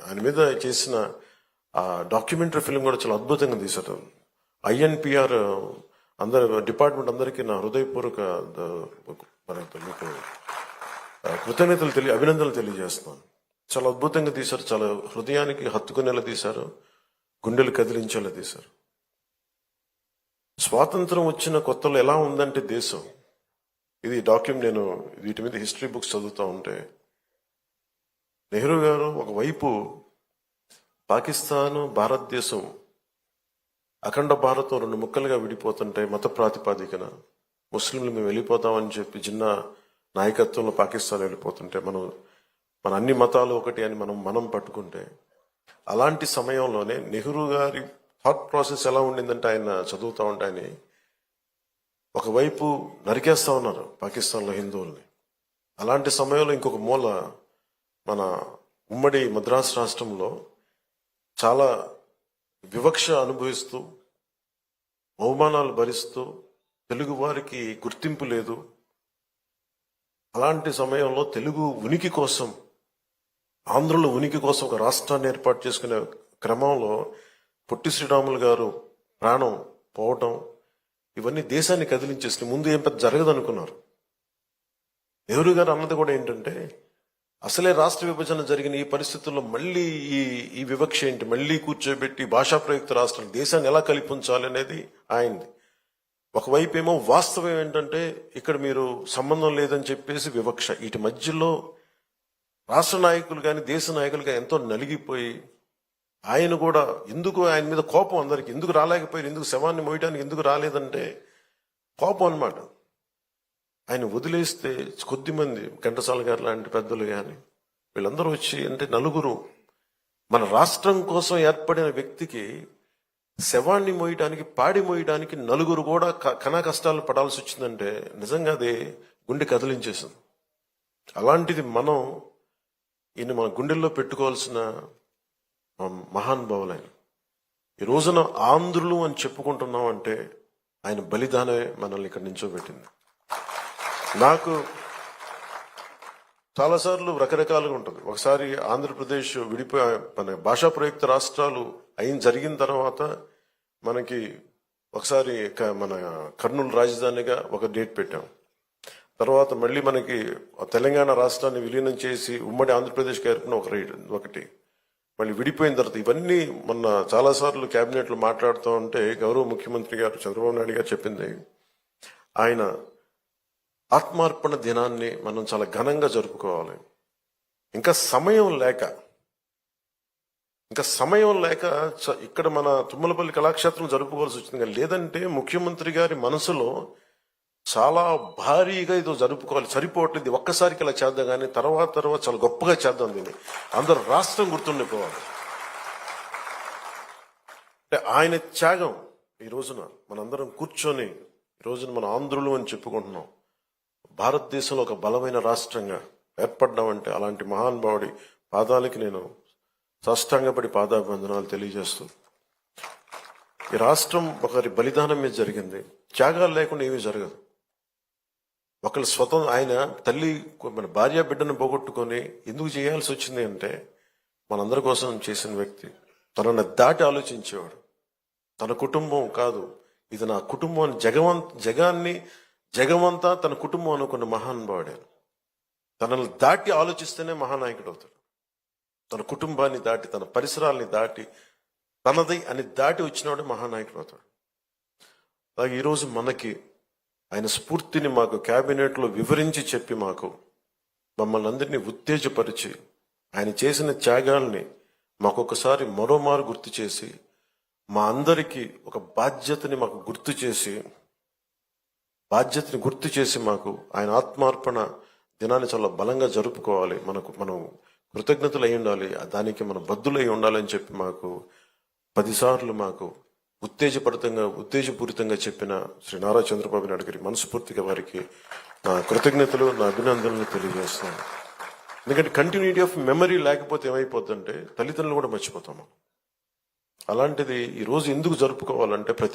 ఆయన మీద చేసిన ఆ డాక్యుమెంటరీ ఫిల్మ్ కూడా చాలా అద్భుతంగా తీశారు. INPR అందరు డిపార్ట్మెంట్ అందరికీ నా హృదయపూర్వక మీకు అభినందనలు తెలియజేస్తున్నాను. చాలా అద్భుతంగా తీశారు, చాలా హృదయానికి హత్తుకునేలా తీశారు, గుండెలు కదిలించేలా తీశారు. స్వాతంత్రం వచ్చిన కొత్తలో ఎలా ఉందంటే దేశం, ఇది నేను వీటి మీద హిస్టరీ బుక్స్ చదువుతూ ఉంటే, నెహ్రూ గారు ఒకవైపు పాకిస్తాను భారతదేశం అఖండ భారతం రెండు ముక్కలుగా విడిపోతుంటే మత ప్రాతిపాదికన ముస్లింలు మేము వెళ్ళిపోతామని చెప్పి జిన్నా నాయకత్వంలో పాకిస్తాన్ వెళ్ళిపోతుంటే మన అన్ని మతాలు ఒకటి అని మనం పట్టుకుంటే, అలాంటి సమయంలోనే నెహ్రూ గారి థాట్ ప్రాసెస్ ఎలా ఉండిందంటే, ఆయన చదువుతూ ఉంటే ఆయన ఒకవైపు నరికేస్తా ఉన్నారు పాకిస్తాన్లో హిందువుల్ని. అలాంటి సమయంలో ఇంకొక మూల మన ఉమ్మడి మద్రాసు రాష్ట్రంలో చాలా వివక్ష అనుభవిస్తూ అవమానాలు భరిస్తూ తెలుగు వారికి గుర్తింపు లేదు. అలాంటి సమయంలో తెలుగు ఉనికి కోసం, ఆంధ్రుల ఉనికి కోసం ఒక రాష్ట్రాన్ని ఏర్పాటు చేసుకునే క్రమంలో పొట్టి శ్రీరాములు గారు ప్రాణం పోవటం, ఇవన్నీ దేశాన్ని కదిలించేసి ముందు ఏం పెద్ద జరగదు అనుకున్నారు. నెహ్రూ గారు అన్నది కూడా ఏంటంటే, అసలే రాష్ట్ర విభజన జరిగిన ఈ పరిస్థితుల్లో మళ్ళీ ఈ వివక్ష ఏంటి, మళ్ళీ కూర్చోబెట్టి భాషా ప్రయుక్త రాష్ట్రాలు దేశాన్ని ఎలా కల్పించాలి అనేది ఆయనది. ఒకవైపు ఏమో వాస్తవం ఏంటంటే, ఇక్కడ మీరు సంబంధం లేదని చెప్పేసి వివక్ష. వీటి మధ్యలో రాష్ట్ర నాయకులు కానీ దేశ నాయకులు కానీ ఎంతో నలిగిపోయి, ఆయన కూడా ఎందుకు ఆయన మీద కోపం, అందరికి ఎందుకు రాలేకపోయారు, ఎందుకు శవాన్ని మోయడానికి ఎందుకు రాలేదంటే కోపం అన్నమాట. ఆయన వదిలేస్తే కొద్దిమంది ఘంటసాల గారు లాంటి పెద్దలు కానీ వీళ్ళందరూ వచ్చి, అంటే నలుగురు మన రాష్ట్రం కోసం ఏర్పడిన వ్యక్తికి శవాన్ని మోయడానికి, పాడి మోయడానికి నలుగురు కూడా కనా కష్టాలు పడాల్సి వచ్చిందంటే నిజంగా అది గుండె కదిలించేసింది. అలాంటిది ఈయన మన గుండెల్లో పెట్టుకోవాల్సిన మహానుభావులైన ఈ రోజున ఆంధ్రులు అని చెప్పుకుంటున్నాం అంటే ఆయన బలిదానమే మనల్ని ఇక్కడ నించోబెట్టింది. నాకు చాలాసార్లు రకరకాలుగా ఉంటుంది. ఒకసారి ఆంధ్రప్రదేశ్ మన భాషా ప్రయుక్త రాష్ట్రాలు జరిగిన తర్వాత మనకి ఒకసారి మన కర్నూలు రాజధానిగా ఒక డేట్ పెట్టాం. తర్వాత మళ్ళీ మనకి తెలంగాణ రాష్ట్రాన్ని విలీనం చేసి ఉమ్మడి ఆంధ్రప్రదేశ్కి ఏర్పడిన ఒకటి మళ్ళీ విడిపోయిన తర్వాత ఇవన్నీ మొన్న చాలాసార్లు క్యాబినెట్లో మాట్లాడుతూ ఉంటే గౌరవ ముఖ్యమంత్రి గారు చంద్రబాబు నాయుడు గారు చెప్పింది, ఆయన ఆత్మార్పణ దినాన్ని మనం చాలా ఘనంగా జరుపుకోవాలి. ఇంకా సమయం లేక ఇక్కడ మన తుమ్మలపల్లి కళాక్షేత్రం జరుపుకోవాల్సి వచ్చింది. లేదంటే ముఖ్యమంత్రి గారి మనసులో చాలా భారీగా ఇదో జరుపుకోవాలి, సరిపోవట్లేదు, ఒక్కసారికి ఇలా చేద్దాం కానీ తర్వాత చాలా గొప్పగా చేద్దాం, దీన్ని అందరూ రాష్ట్రం గుర్తుండిపోవాలి. అంటే ఆయన త్యాగం ఈ రోజున మనందరం కూర్చొని ఈ రోజున మన ఆంధ్రులు అని చెప్పుకుంటున్నాం. భారతదేశంలో ఒక బలమైన రాష్ట్రంగా ఏర్పడ్డామంటే అలాంటి మహానుభావుడి పాదాలకి నేను సాష్టాంగపడి పాదాభివందనాలు తెలియజేస్తూ, ఈ రాష్ట్రం ఒకరి బలిదానం మీద జరిగింది. త్యాగాలు లేకుండా ఏమీ జరగదు. ఆయన తల్లి మన భార్య బిడ్డను పోగొట్టుకొని ఎందుకు చేయాల్సి వచ్చింది అంటే మనందరి కోసం చేసిన వ్యక్తి. తనను దాటి ఆలోచించేవాడు. తన కుటుంబం కాదు, ఇది నా కుటుంబం, జగమంతా తన కుటుంబం అనుకున్న మహానుభావుడే. తనను దాటి ఆలోచిస్తేనే మహానాయకుడు అవుతాడు. తన కుటుంబాన్ని దాటి, తన పరిసరాల్ని దాటి, తనది అని దాటి వచ్చినవాడే మహానాయకుడు అవుతాడు. అలాగే ఈరోజు మనకి ఆయన స్ఫూర్తిని మాకు క్యాబినెట్లో వివరించి చెప్పి మమ్మల్ని అందరినీ ఉత్తేజపరిచి ఆయన చేసిన త్యాగాల్ని మాకొకసారి మరోమారు గుర్తు చేసి, మా అందరికీ ఒక బాధ్యతని గుర్తు చేసి మాకు ఆయన ఆత్మార్పణ దినాన్ని చాలా బలంగా జరుపుకోవాలి, మనం కృతజ్ఞతలు అయి ఉండాలి, దానికి మనం బద్దులై ఉండాలని చెప్పి 10 సార్లు ఉత్తేజపూరితంగా చెప్పిన శ్రీ నారా చంద్రబాబు నాయుడు గారికి మనస్ఫూర్తిగా వారికి నా కృతజ్ఞతలు, నా అభినందనలు తెలియజేస్తున్నాను. ఎందుకంటే కంటిన్యూటీ ఆఫ్ మెమరీ లేకపోతే ఏమైపోతుందంటే తల్లిదండ్రులు కూడా మర్చిపోతాము. అలాంటిది ఈరోజు ఎందుకు జరుపుకోవాలంటే ప్రతిరోజు